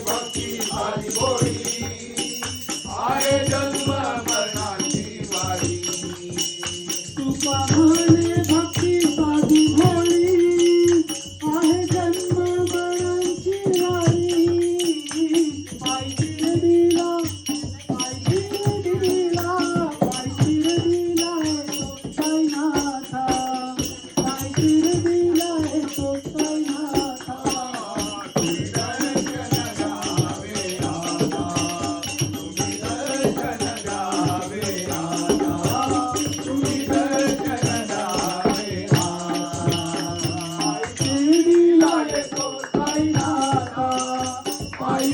भक्ती साधी भोळी आहे जन्म मरणाची वारी तुका म्हणे भक्ती साधी भोळी आहे जन्म मरणाची वारी पाय चिर दिला पाय चिर दिला पाय चिर दिला तो साईनाथा पाय चिर दिला तो साईनाथा पायी